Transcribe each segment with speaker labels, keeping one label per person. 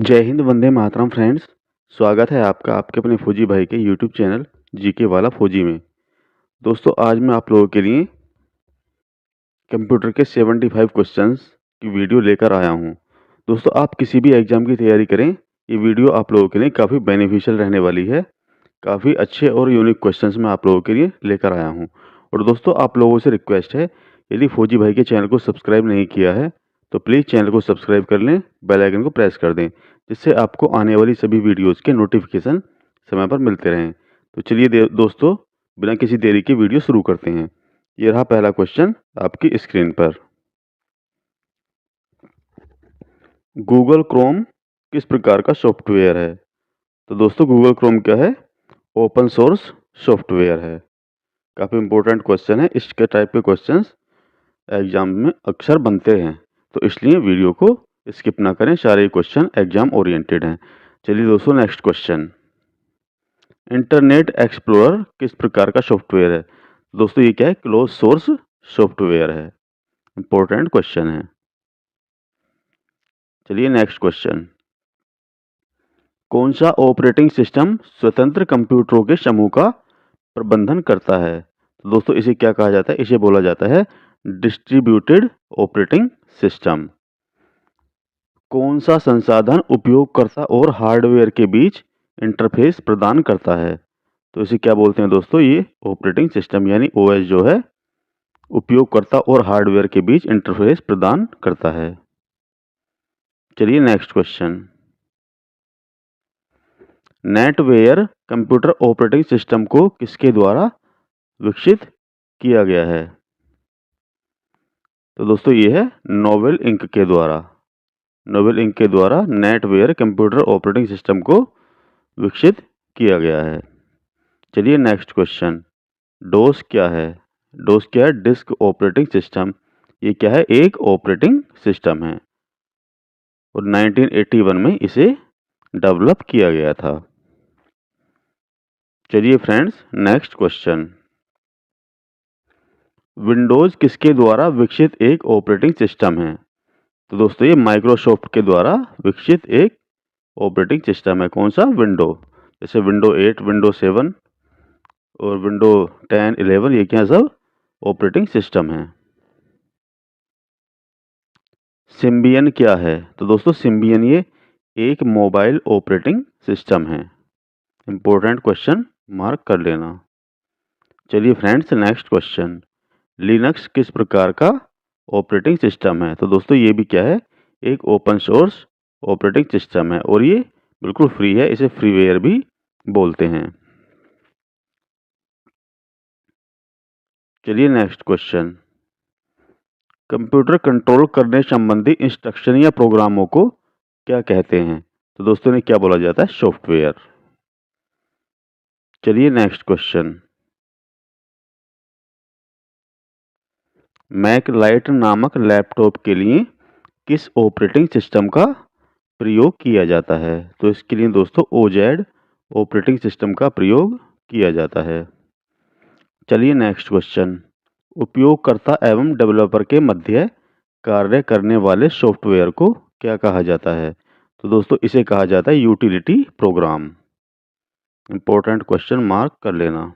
Speaker 1: जय हिंद, वंदे मातरम फ्रेंड्स। स्वागत है आपका आपके अपने फौजी भाई के यूट्यूब चैनल जीके वाला फौजी में। दोस्तों, आज मैं आप लोगों के लिए कंप्यूटर के 75 क्वेश्चंस की वीडियो लेकर आया हूं। दोस्तों, आप किसी भी एग्ज़ाम की तैयारी करें, ये वीडियो आप लोगों के लिए काफ़ी बेनिफिशियल रहने वाली है। काफ़ी अच्छे और यूनिक क्वेश्चंस मैं आप लोगों के लिए लेकर आया हूँ। और दोस्तों, आप लोगों से रिक्वेस्ट है, यदि फौजी भाई के चैनल को सब्सक्राइब नहीं किया है तो प्लीज़ चैनल को सब्सक्राइब कर लें, बेल आइकन को प्रेस कर दें, जिससे आपको आने वाली सभी वीडियोज़ के नोटिफिकेशन समय पर मिलते रहें। तो चलिए दोस्तों, बिना किसी देरी के वीडियो शुरू करते हैं। ये रहा पहला क्वेश्चन आपकी स्क्रीन पर। गूगल क्रोम किस प्रकार का सॉफ्टवेयर है? तो दोस्तों, गूगल क्रोम क्या है? ओपन सोर्स सॉफ्टवेयर है। काफ़ी इंपॉर्टेंट क्वेश्चन है। इसके टाइप के क्वेश्चंस एग्जाम में अक्सर बनते हैं, तो इसलिए वीडियो को स्किप ना करें। सारे क्वेश्चन एग्जाम ओरिएंटेड हैं। चलिए दोस्तों, नेक्स्ट क्वेश्चन। इंटरनेट एक्सप्लोरर किस प्रकार का सॉफ्टवेयर है? दोस्तों, ये क्या है? क्लोज सोर्स सॉफ्टवेयर है। इंपॉर्टेंट क्वेश्चन है। चलिए नेक्स्ट क्वेश्चन। कौन सा ऑपरेटिंग सिस्टम स्वतंत्र कंप्यूटरों के समूह का प्रबंधन करता है? तो दोस्तों, इसे क्या कहा जाता है? इसे बोला जाता है डिस्ट्रीब्यूटेड ऑपरेटिंग सिस्टम। कौन सा संसाधन उपयोगकर्ता और हार्डवेयर के बीच इंटरफेस प्रदान करता है? तो इसे क्या बोलते हैं दोस्तों? ये ऑपरेटिंग सिस्टम यानी ओएस जो है, उपयोगकर्ता और हार्डवेयर के बीच इंटरफेस प्रदान करता है। चलिए next question. Netware computer operating system को किसके द्वारा विकसित किया गया है? तो दोस्तों, ये है नोवेल इंक के द्वारा। नोवेल इंक के द्वारा नेटवेयर कंप्यूटर ऑपरेटिंग सिस्टम को विकसित किया गया है। चलिए नेक्स्ट क्वेश्चन। डोस क्या है? डोस क्या है? Disk operating system. ये क्या है? एक ऑपरेटिंग सिस्टम है और 1981 में इसे डेवलप किया गया था। चलिए फ्रेंड्स, नेक्स्ट क्वेश्चन। विंडोज किसके द्वारा विकसित एक ऑपरेटिंग सिस्टम है? तो दोस्तों, ये माइक्रोसॉफ्ट के द्वारा विकसित एक ऑपरेटिंग सिस्टम है। कौन सा? विंडो। जैसे विंडो 8, विंडो 7 और विंडो 10, 11, ये क्या सब ऑपरेटिंग सिस्टम है। सिम्बियन क्या है? तो दोस्तों, सिम्बियन ये एक मोबाइल ऑपरेटिंग सिस्टम है। इंपॉर्टेंट क्वेश्चन, मार्क कर लेना। चलिए फ्रेंड्स, नेक्स्ट क्वेश्चन। लिनक्स किस प्रकार का ऑपरेटिंग सिस्टम है? तो दोस्तों, ये भी क्या है? एक ओपन सोर्स ऑपरेटिंग सिस्टम है और ये बिल्कुल फ्री है। इसे फ्रीवेयर भी बोलते हैं। चलिए नेक्स्ट क्वेश्चन। कंप्यूटर कंट्रोल करने संबंधी इंस्ट्रक्शन या प्रोग्रामों को क्या कहते हैं? तो दोस्तों, ने क्या बोला जाता है? सॉफ्टवेयर। चलिए नेक्स्ट क्वेश्चन। मैक लाइट नामक लैपटॉप के लिए किस ऑपरेटिंग सिस्टम का प्रयोग किया जाता है? तो इसके लिए दोस्तों ओजेड ऑपरेटिंग सिस्टम का प्रयोग किया जाता है। चलिए नेक्स्ट क्वेश्चन। उपयोगकर्ता एवं डेवलपर के मध्य कार्य करने वाले सॉफ्टवेयर को क्या कहा जाता है? तो दोस्तों, इसे कहा जाता है utility programme. Important question, mark कर लेना।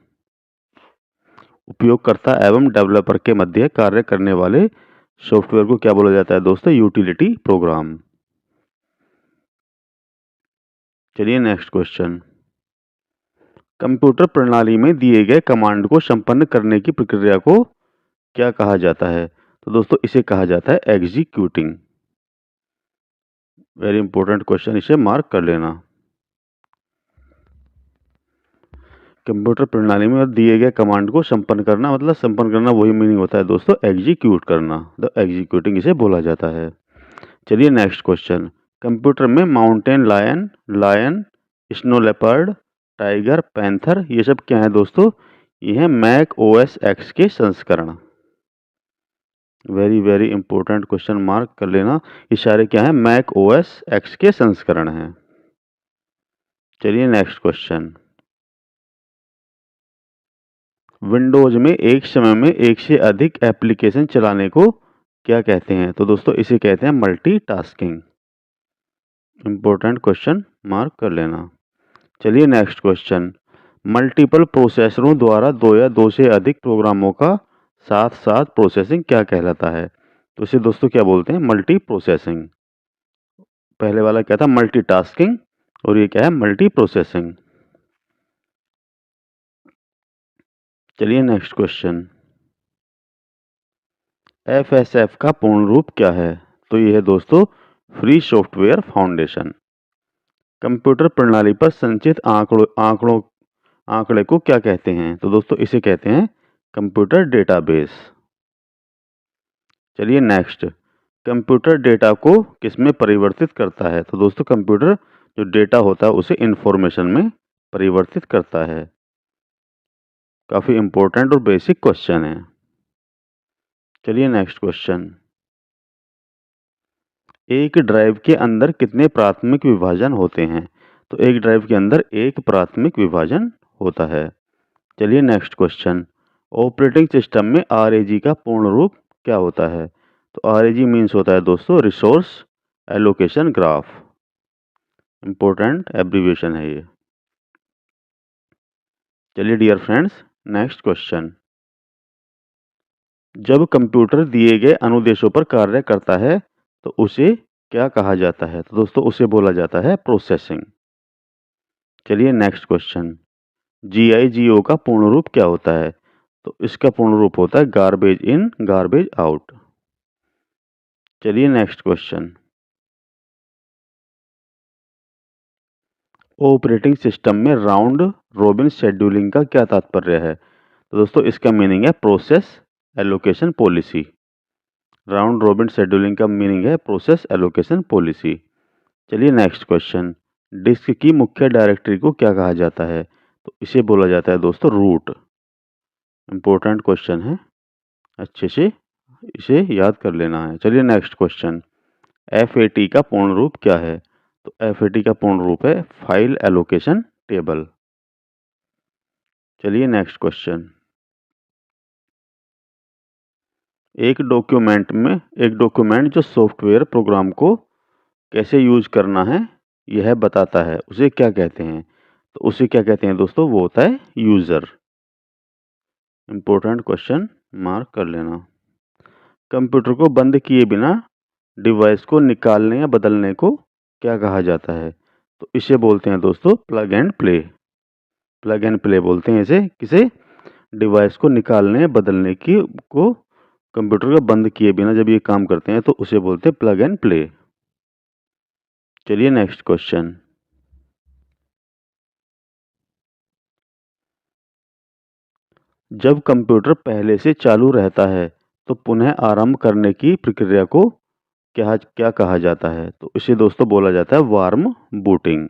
Speaker 1: उपयोगकर्ता एवं डेवलपर के मध्य कार्य करने वाले सॉफ्टवेयर को क्या बोला जाता है दोस्तों? Utility programme. चलिए नेक्स्ट क्वेश्चन। कंप्यूटर प्रणाली में दिए गए कमांड को संपन्न करने की प्रक्रिया को क्या कहा जाता है? तो दोस्तों, इसे कहा जाता है एग्जीक्यूटिंग। वेरी इंपॉर्टेंट क्वेश्चन, इसे मार्क कर लेना। कंप्यूटर प्रणाली में दिए गए कमांड को संपन्न करना, मतलब संपन्न करना वही मीनिंग होता है दोस्तों, एग्जीक्यूट करना। द एग्जीक्यूटिंग इसे बोला जाता है। चलिए नेक्स्ट क्वेश्चन। कंप्यूटर में mountain lion, lion, snow leopard, tiger, panther, ये सब क्या है दोस्तों? ये है मैक ओएस एक्स के संस्करण। Very very important question, mark कर लेना। ये सारे क्या है? मैक ओएस एक्स के संस्करण हैं। चलिए नेक्स्ट क्वेश्चन। विंडोज में एक समय में एक से अधिक एप्लीकेशन चलाने को क्या कहते हैं? तो दोस्तों, इसे कहते हैं मल्टीटास्किंग। इम्पोर्टेंट क्वेश्चन मार्क कर लेना। चलिए नेक्स्ट क्वेश्चन, मल्टीपल प्रोसेसरों द्वारा दो या दो से अधिक प्रोग्रामों का साथ साथ प्रोसेसिंग क्या कहलाता है? तो इसे दोस्तों क्या बोलते हैं? Multi processing. पहले वाला क्या था? मल्टीटास्किंग, और ये क्या है? Multi processing. चलिए नेक्स्ट क्वेश्चन, FSF का पूर्ण रूप क्या है? तो ये है दोस्तों फ्री सॉफ्टवेयर फाउंडेशन। कंप्यूटर प्रणाली पर संचित आंकड़े को क्या कहते हैं? तो दोस्तों इसे कहते हैं कंप्यूटर डेटाबेस। चलिए नेक्स्ट, कंप्यूटर डेटा को किसमें परिवर्तित करता है? तो दोस्तों कंप्यूटर जो डेटा होता है उसे इंफॉर्मेशन में परिवर्तित करता है। काफ़ी इंपॉर्टेंट और बेसिक क्वेश्चन है। चलिए नेक्स्ट क्वेश्चन, एक ड्राइव के अंदर कितने प्राथमिक विभाजन होते हैं? तो एक ड्राइव के अंदर एक प्राथमिक विभाजन होता है। चलिए नेक्स्ट क्वेश्चन, ऑपरेटिंग सिस्टम में RAG का पूर्ण रूप क्या होता है? तो RAG मीन्स होता है दोस्तों resource allocation graph. Important abbreviation है ये। चलिए डियर फ्रेंड्स नेक्स्ट क्वेश्चन, जब कंप्यूटर दिए गए अनुदेशों पर कार्य करता है तो उसे क्या कहा जाता है? तो दोस्तों उसे बोला जाता है प्रोसेसिंग। चलिए नेक्स्ट क्वेश्चन, GIGO का पूर्ण रूप क्या होता है? तो इसका पूर्ण रूप होता है गार्बेज इन गार्बेज आउट। चलिए नेक्स्ट क्वेश्चन, ऑपरेटिंग सिस्टम में राउंड रॉबिन शेड्यूलिंग का क्या तात्पर्य है? तो दोस्तों इसका मीनिंग है process allocation policy. Round robin scheduling का मीनिंग है प्रोसेस एलोकेशन पॉलिसी। चलिए नेक्स्ट क्वेश्चन, डिस्क की मुख्य डायरेक्टरी को क्या कहा जाता है? तो इसे बोला जाता है दोस्तों रूट। इंपॉर्टेंट क्वेश्चन है, अच्छे से इसे याद कर लेना है। चलिए नेक्स्ट क्वेश्चन, FAT का पूर्ण रूप क्या है? तो FAT का पूर्ण रूप है फाइल एलोकेशन टेबल। चलिए नेक्स्ट क्वेश्चन, एक डॉक्यूमेंट जो सॉफ्टवेयर प्रोग्राम को कैसे यूज करना है यह बताता है, उसे क्या कहते हैं? तो उसे क्या कहते हैं दोस्तों? वो होता है यूजर। इंपॉर्टेंट क्वेश्चन मार्क कर लेना। कंप्यूटर को बंद किए बिना डिवाइस को निकालने या बदलने को क्या कहा जाता है? तो इसे बोलते हैं दोस्तों plug and play. Plug and play बोलते हैं इसे, किसे? डिवाइस को निकालने या बदलने की को कंप्यूटर को बंद किए बिना जब ये काम करते हैं तो उसे बोलते हैं प्लग एंड प्ले। चलिए नेक्स्ट क्वेश्चन, जब कंप्यूटर पहले से चालू रहता है तो पुनः आरंभ करने की प्रक्रिया को क्या क्या कहा जाता है? तो इसे दोस्तों बोला जाता है वार्म बूटिंग।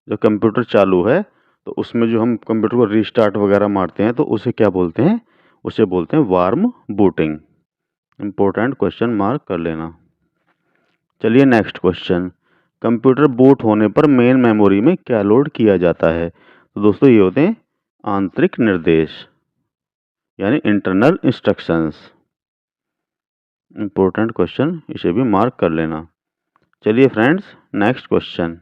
Speaker 1: जब कंप्यूटर चालू है तो उसमें जो हम कंप्यूटर को रीस्टार्ट वगैरह मारते हैं तो उसे क्या बोलते हैं? उसे बोलते हैं warm booting. Important question mark कर लेना। चलिए नेक्स्ट क्वेश्चन, कंप्यूटर बूट होने पर मेन मेमोरी में क्या लोड किया जाता है? तो दोस्तों ये होते हैं आंतरिक निर्देश यानी इंटरनल इंस्ट्रक्शंस। इंपॉर्टेंट क्वेश्चन, इसे भी मार्क कर लेना। चलिए friends next question,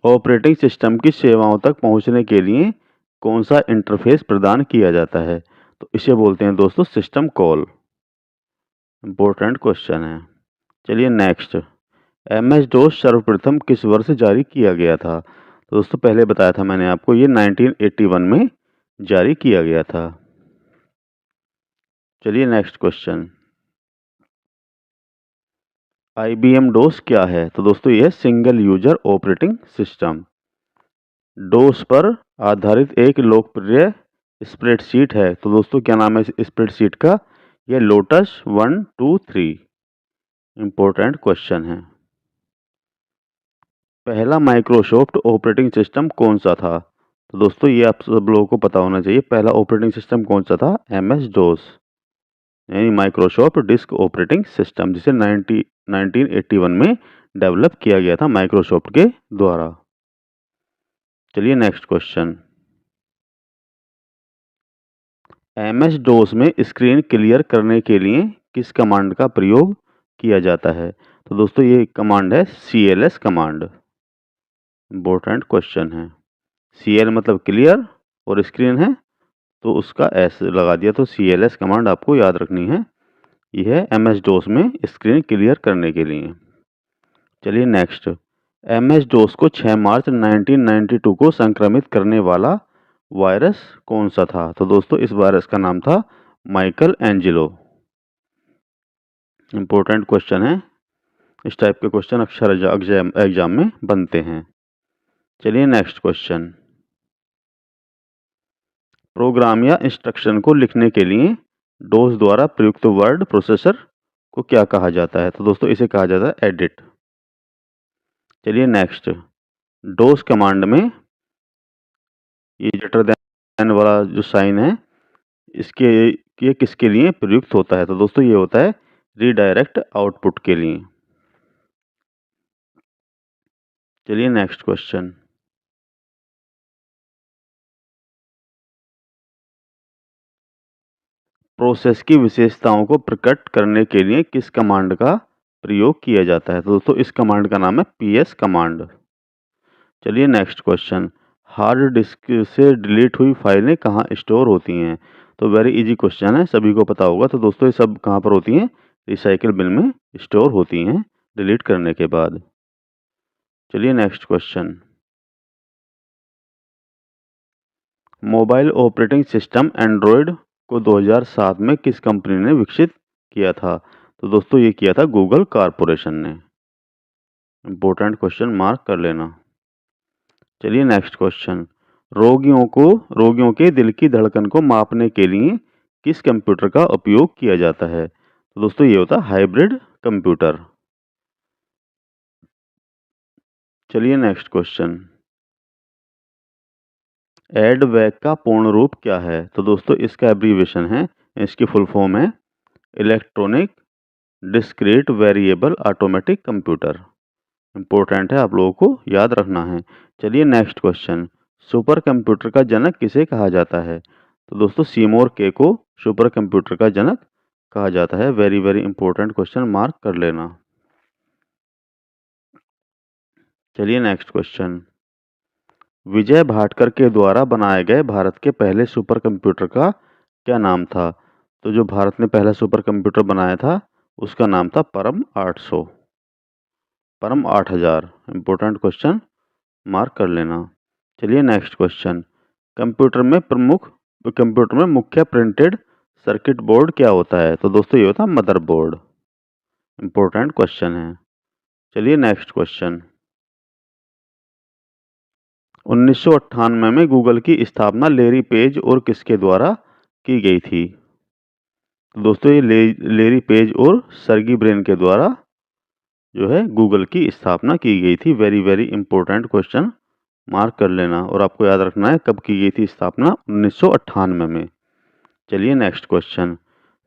Speaker 1: operating system की सेवाओं तक पहुंचने के लिए कौन सा इंटरफेस प्रदान किया जाता है? तो इसे बोलते हैं दोस्तों सिस्टम कॉल। इंपॉर्टेंट क्वेश्चन है। चलिए नेक्स्ट, MS-DOS सर्वप्रथम किस वर्ष जारी किया गया था? तो दोस्तों पहले बताया था मैंने आपको, ये 1981 में जारी किया गया था। चलिए नेक्स्ट क्वेश्चन, IBM DOS क्या है? तो दोस्तों ये single user operating system. DOS पर आधारित एक लोकप्रिय स्प्रेडशीट है, तो दोस्तों क्या नाम है इस स्प्रेडशीट का? यह लोटस 1 2 3। इंपॉर्टेंट क्वेश्चन है। पहला माइक्रोसॉफ्ट ऑपरेटिंग सिस्टम कौन सा था? तो दोस्तों ये आप सब लोगों को पता होना चाहिए, पहला ऑपरेटिंग सिस्टम कौन सा था? MS-DOS यानी माइक्रोसॉफ्ट डिस्क ऑपरेटिंग सिस्टम, जिसे 1981 में डेवलप किया गया था माइक्रोसॉफ्ट के द्वारा। चलिए नेक्स्ट क्वेश्चन, MS-DOS में स्क्रीन क्लियर करने के लिए किस कमांड का प्रयोग किया जाता है? तो दोस्तों ये कमांड है CLS कमांड। इम्पोर्टेंट क्वेश्चन है। CL मतलब क्लियर और स्क्रीन है तो उसका S लगा दिया, तो CLS कमांड आपको याद रखनी है। यह है MS DOS में स्क्रीन क्लियर करने के लिए। चलिए नेक्स्ट, MS DOS को 6 मार्च 1992 को संक्रमित करने वाला वायरस कौन सा था? तो दोस्तों इस वायरस का नाम था माइकल एंजेलो। इम्पोर्टेंट क्वेश्चन है, इस टाइप के क्वेश्चन अक्सर एग्जाम में बनते हैं। चलिए नेक्स्ट क्वेश्चन, प्रोग्राम या इंस्ट्रक्शन को लिखने के लिए डोस द्वारा प्रयुक्त वर्ड प्रोसेसर को क्या कहा जाता है? तो दोस्तों इसे कहा जाता है एडिट। चलिए नेक्स्ट, डोस कमांड में ये ग्रेटर देन वाला जो साइन है इसके ये किसके लिए प्रयुक्त होता है? तो दोस्तों ये होता है रीडायरेक्ट आउटपुट के लिए। चलिए नेक्स्ट क्वेश्चन, प्रोसेस की विशेषताओं को प्रकट करने के लिए किस कमांड का प्रयोग किया जाता है? तो दोस्तों इस कमांड का नाम है PS कमांड। चलिए नेक्स्ट क्वेश्चन, हार्ड डिस्क से डिलीट हुई फाइलें कहाँ स्टोर होती हैं? तो वेरी इजी क्वेश्चन है, सभी को पता होगा। तो दोस्तों ये सब कहाँ पर होती हैं? रिसाइकिल बिन में स्टोर होती हैं डिलीट करने के बाद। चलिए next question, mobile operating system Android को 2007 में किस कंपनी ने विकसित किया था? तो दोस्तों ये किया था गूगल कॉरपोरेशन ने। इम्पोर्टेंट क्वेश्चन मार्क कर लेना। चलिए नेक्स्ट क्वेश्चन, रोगियों के दिल की धड़कन को मापने के लिए किस कंप्यूटर का उपयोग किया जाता है? तो दोस्तों ये होता है हाइब्रिड कंप्यूटर। चलिए नेक्स्ट क्वेश्चन, एडवैक का पूर्ण रूप क्या है? तो दोस्तों इसका एब्रीविएशन है, इसकी फुल फॉर्म है electronic discrete variable automatic computer. Important है, आप लोगों को याद रखना है। चलिए नेक्स्ट क्वेश्चन, सुपर कंप्यूटर का जनक किसे कहा जाता है? तो दोस्तों सीमोर के को सुपर कंप्यूटर का जनक कहा जाता है। Very very important question, mark कर लेना। चलिए नेक्स्ट क्वेश्चन, विजय भाटकर के द्वारा बनाए गए भारत के पहले सुपर कंप्यूटर का क्या नाम था? तो जो भारत ने पहला सुपर कंप्यूटर बनाया था उसका नाम था परम 800, परम 8000। इंपॉर्टेंट क्वेश्चन, मार्क कर लेना। चलिए नेक्स्ट क्वेश्चन, कंप्यूटर में मुख्य प्रिंटेड सर्किट बोर्ड क्या होता है? तो दोस्तों ये होता है मदरबोर्ड। इंपॉर्टेंट क्वेश्चन है। चलिए नेक्स्ट क्वेश्चन, 1998 में गूगल की स्थापना लेरी पेज और किसके द्वारा की गई थी? तो दोस्तों ये लेरी पेज और सर्गी ब्रेन के द्वारा जो है गूगल की स्थापना की गई थी। Very very important question, mark कर लेना। और आपको याद रखना है कब की गई थी स्थापना, 1998 में। चलिए नेक्स्ट क्वेश्चन,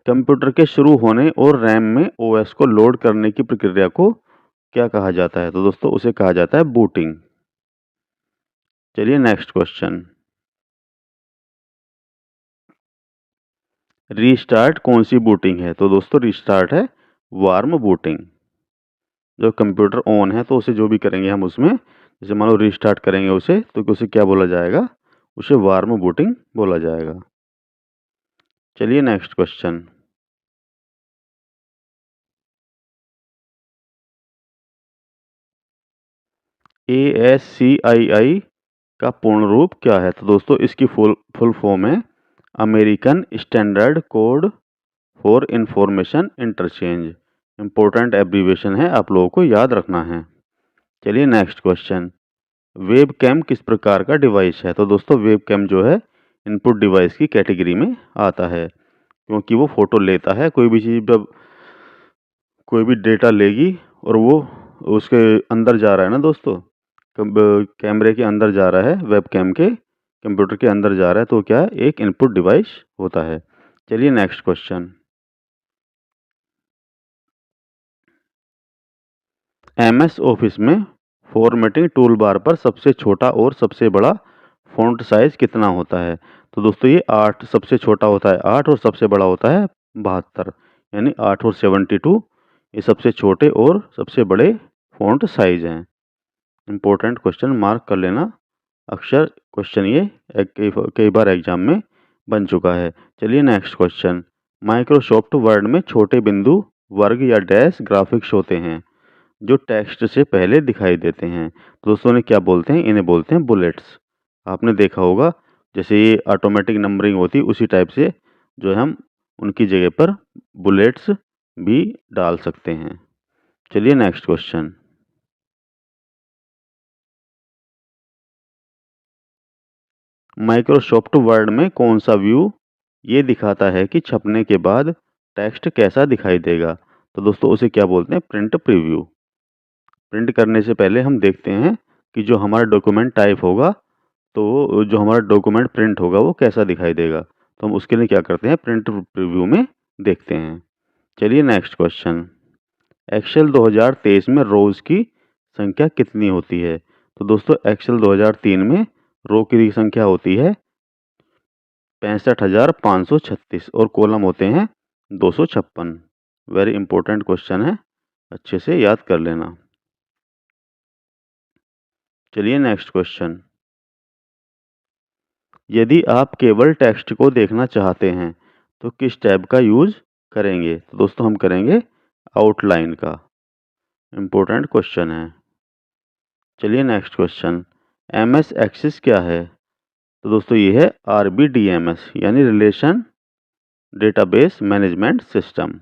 Speaker 1: कंप्यूटर के शुरू होने और रैम में OS को लोड करने की प्रक्रिया को क्या कहा जाता है? तो दोस्तों उसे कहा जाता है बूटिंग। चलिए नेक्स्ट क्वेश्चन, रीस्टार्ट कौन सी बूटिंग है? तो दोस्तों रीस्टार्ट है वार्म बूटिंग। जब कंप्यूटर ऑन है तो उसे जो भी करेंगे हम उसमें, जैसे मान लो रीस्टार्ट करेंगे उसे, तो उसे क्या बोला जाएगा? उसे वार्म बूटिंग बोला जाएगा। चलिए नेक्स्ट क्वेश्चन, ASCII का पूर्ण रूप क्या है? तो दोस्तों इसकी फुल फॉर्म है American standard code for information interchange. Important abbreviation है, आप लोगों को याद रखना है। चलिए नेक्स्ट क्वेश्चन, वेब कैम किस प्रकार का डिवाइस है? तो दोस्तों वेब कैम जो है इनपुट डिवाइस की कैटेगरी में आता है, क्योंकि वो फोटो लेता है। कोई भी चीज़ जब कोई भी डेटा लेगी और वो उसके अंदर जा रहा है ना दोस्तों, कैमरे के अंदर जा रहा है, वेब कैम के कंप्यूटर के अंदर जा रहा है, तो क्या है? एक इनपुट डिवाइस होता है। चलिए नेक्स्ट क्वेश्चन, MS ऑफिस में फॉर्मेटिंग टूल बार पर सबसे छोटा और सबसे बड़ा फॉन्ट साइज कितना होता है? तो दोस्तों ये 8 सबसे छोटा होता है 8 और सबसे बड़ा होता है 72, यानी 8 और 72 ये सबसे छोटे और सबसे बड़े फ़ॉन्ट साइज़ हैं। इम्पोर्टेंट क्वेश्चन मार्क कर लेना। अक्सर क्वेश्चन ये कई बार एग्जाम में बन चुका है। चलिए नेक्स्ट क्वेश्चन। माइक्रोसॉफ्ट वर्ड में छोटे बिंदु, वर्ग या डैश ग्राफिक्स होते हैं जो टेक्स्ट से पहले दिखाई देते हैं। तो दोस्तों ने क्या बोलते हैं, इन्हें बोलते हैं बुलेट्स। आपने देखा होगा जैसे ये ऑटोमेटिक नंबरिंग होती है उसी टाइप से जो है हम उनकी जगह पर बुलेट्स भी डाल सकते हैं। चलिए नेक्स्ट क्वेश्चन। माइक्रोसॉफ्ट वर्ड में कौन सा व्यू ये दिखाता है कि छपने के बाद टेक्स्ट कैसा दिखाई देगा। तो दोस्तों उसे क्या बोलते हैं, प्रिंट प्रीव्यू। प्रिंट करने से पहले हम देखते हैं कि जो हमारा डॉक्यूमेंट टाइप होगा तो जो हमारा डॉक्यूमेंट प्रिंट होगा वो कैसा दिखाई देगा। तो हम उसके लिए क्या करते हैं, प्रिंट प्रीव्यू में देखते हैं। चलिए नेक्स्ट क्वेश्चन। एक्सेल 2023 में रोज़ की संख्या कितनी होती है। तो दोस्तों एक्सेल 2003 में रो की संख्या होती है 65,536 और कॉलम होते हैं 256। वेरी इंपॉर्टेंट क्वेश्चन है, अच्छे से याद कर लेना। चलिए नेक्स्ट क्वेश्चन। यदि आप केवल टेक्स्ट को देखना चाहते हैं तो किस टैब का यूज़ करेंगे। तो दोस्तों हम करेंगे आउटलाइन का। इम्पोर्टेंट क्वेश्चन है। चलिए नेक्स्ट क्वेश्चन। एमएस एक्सिस क्या है। तो दोस्तों ये है RBDMS यानी रिलेशन डेटाबेस मैनेजमेंट सिस्टम।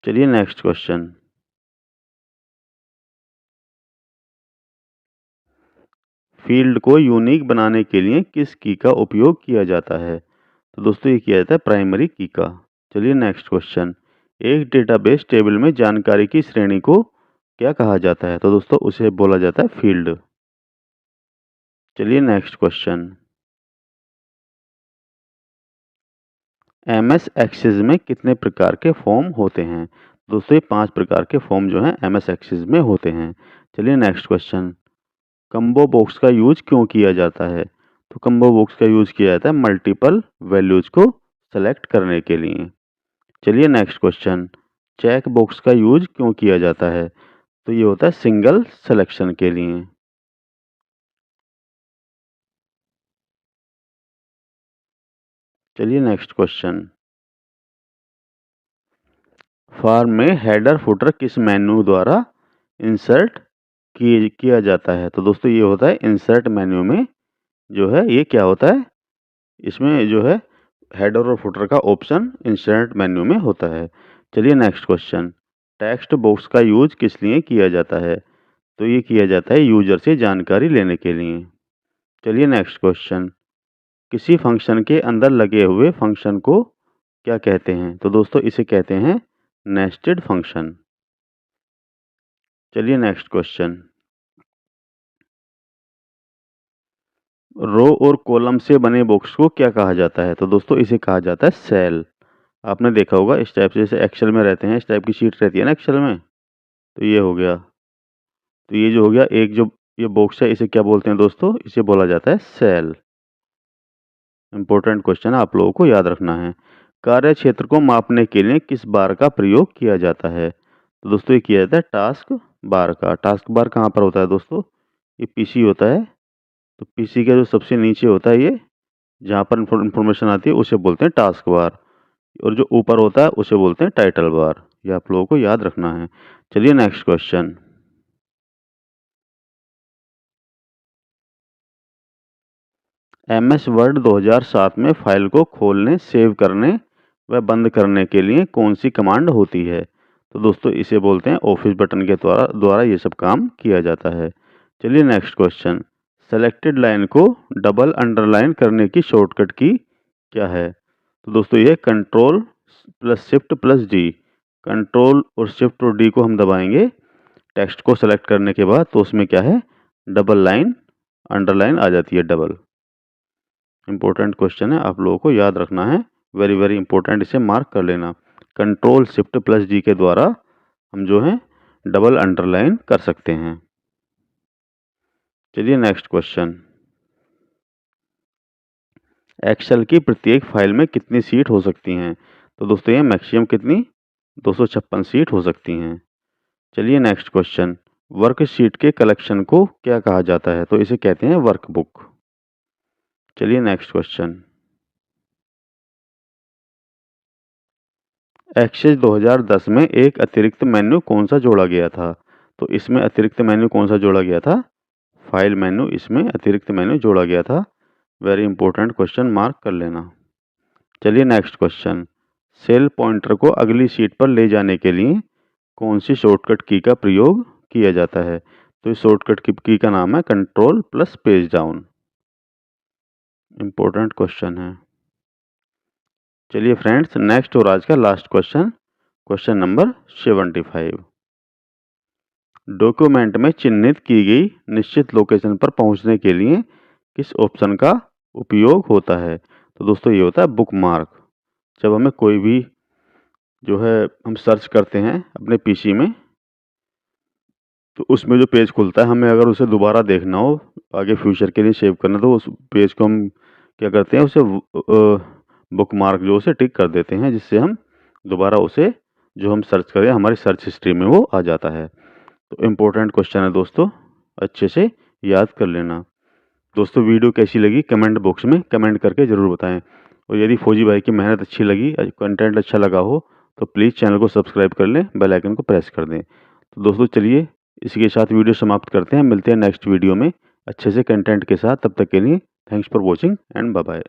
Speaker 1: चलिए नेक्स्ट क्वेश्चन। फील्ड को यूनिक बनाने के लिए किस की का उपयोग किया जाता है। तो दोस्तों ये किया जाता है प्राइमरी की का। चलिए नेक्स्ट क्वेश्चन। एक डेटाबेस टेबल में जानकारी की श्रेणी को क्या कहा जाता है। तो दोस्तों उसे बोला जाता है फील्ड। चलिए नेक्स्ट क्वेश्चन। एमएस एक्सेस में कितने प्रकार के फॉर्म होते हैं। दोस्तों ये 5 प्रकार के फॉर्म जो हैं एमएस एक्सेस में होते हैं। चलिए नेक्स्ट क्वेश्चन। कम्बो बॉक्स का यूज क्यों किया जाता है। तो कम्बो बॉक्स का यूज किया जाता है मल्टीपल वैल्यूज को सेलेक्ट करने के लिए। चलिए नेक्स्ट क्वेश्चन। चेक बॉक्स का यूज क्यों किया जाता है। तो ये होता है सिंगल सिलेक्शन के लिए। चलिए नेक्स्ट क्वेश्चन। फॉर्म में हेडर फुटर किस मेन्यू द्वारा इंसर्ट किया जाता है। तो दोस्तों ये होता है इंसर्ट मेन्यू में जो है ये क्या होता है, इसमें जो है हेडर और फुटर का ऑप्शन इंसर्ट मेन्यू में होता है। चलिए नेक्स्ट क्वेश्चन। टेक्स्ट बॉक्स का यूज किस लिए किया जाता है। तो ये किया जाता है यूजर से जानकारी लेने के लिए। चलिए नेक्स्ट क्वेश्चन। किसी फंक्शन के अंदर लगे हुए फंक्शन को क्या कहते हैं। तो दोस्तों इसे कहते हैं नेस्टेड फंक्शन। चलिए नेक्स्ट क्वेश्चन। रो और कॉलम से बने बॉक्स को क्या कहा जाता है। तो दोस्तों इसे कहा जाता है सेल। आपने देखा होगा इस टाइप से जैसे एक्सेल में रहते हैं, इस टाइप की शीट रहती है ना एक्सेल में। तो ये हो गया, तो ये जो हो गया एक जो ये बॉक्स है इसे क्या बोलते हैं दोस्तों, इसे बोला जाता है सेल। इंपॉर्टेंट क्वेश्चन आप लोगों को याद रखना है। कार्य क्षेत्र को मापने के लिए किस बार का प्रयोग किया जाता है। तो दोस्तों ये किया जाता है टास्क बार का। टास्क बार कहाँ पर होता है दोस्तों, ये पीसी होता है। तो पीसी का जो सबसे नीचे होता है ये जहाँ पर इंफॉर्मेशन आती है उसे बोलते हैं टास्क बार, और जो ऊपर होता है उसे बोलते हैं टाइटल बार। ये आप लोगों को याद रखना है। चलिए नेक्स्ट क्वेश्चन। एमएस वर्ड 2007 में फाइल को खोलने, सेव करने व बंद करने के लिए कौन सी कमांड होती है। तो दोस्तों इसे बोलते हैं ऑफिस बटन के द्वारा ये सब काम किया जाता है। चलिए नेक्स्ट क्वेश्चन। सेलेक्टेड लाइन को डबल अंडरलाइन करने की शॉर्टकट की क्या है। तो दोस्तों ये control plus shift plus D. Control और शिफ्ट और डी को हम दबाएंगे टेक्स्ट को सेलेक्ट करने के बाद, तो उसमें क्या है डबल लाइन अंडरलाइन आ जाती है डबल। इंपॉर्टेंट क्वेश्चन है, आप लोगों को याद रखना है। वेरी वेरी इंपॉर्टेंट, इसे मार्क कर लेना। कंट्रोल शिफ्ट प्लस डी के द्वारा हम जो है डबल अंडरलाइन कर सकते हैं। चलिए नेक्स्ट क्वेश्चन। एक्सेल की प्रत्येक फाइल में कितनी सीट हो सकती हैं। तो दोस्तों ये मैक्सिमम कितनी 256 सीट हो सकती हैं। चलिए नेक्स्ट क्वेश्चन, वर्कशीट के कलेक्शन को क्या कहा जाता है? तो इसे कहते हैं वर्कबुक। चलिए नेक्स्ट क्वेश्चन, एक्सेस 2010 में एक अतिरिक्त मेन्यू कौन सा जोड़ा गया था? तो इसमें अतिरिक्त मेन्यू कौन सा जोड़ा गया था? फाइल मेन्यू इसमें अतिरिक्त मेन्यू जोड़ा गया था। वेरी इंपॉर्टेंट क्वेश्चन, मार्क कर लेना। चलिए नेक्स्ट क्वेश्चन, सेल पॉइंटर को अगली शीट पर ले जाने के लिए कौन सी शॉर्टकट की का प्रयोग किया जाता है? तो इस शॉर्टकट की का नाम है control plus page down. Important question है। चलिए फ्रेंड्स, नेक्स्ट और आज का last question, question number 75। Document में चिन्हित की गई निश्चित लोकेशन पर पहुंचने के लिए किस ऑप्शन का उपयोग होता है? तो दोस्तों ये होता है बुकमार्क। जब हमें कोई भी जो है हम सर्च करते हैं अपने पीसी में, तो उसमें जो पेज खुलता है, हमें अगर उसे दोबारा देखना हो, आगे फ्यूचर के लिए सेव करना, तो उस पेज को हम क्या करते हैं, उसे बुकमार्क जो उसे टिक कर देते हैं, जिससे हम दोबारा उसे जो हम सर्च करें हमारी सर्च हिस्ट्री में वो आ जाता है। तो इम्पोर्टेंट क्वेश्चन है दोस्तों, अच्छे से याद कर लेना। दोस्तों वीडियो कैसी लगी कमेंट बॉक्स में कमेंट करके ज़रूर बताएं, और यदि फौजी भाई की मेहनत अच्छी लगी, कंटेंट अच्छा लगा हो, तो प्लीज़ चैनल को सब्सक्राइब कर लें, बेल आइकन को प्रेस कर दें। तो दोस्तों चलिए इसी के साथ वीडियो समाप्त करते हैं, मिलते हैं नेक्स्ट वीडियो में अच्छे से कंटेंट के साथ। तब तक के लिए thanks for watching and bye bye.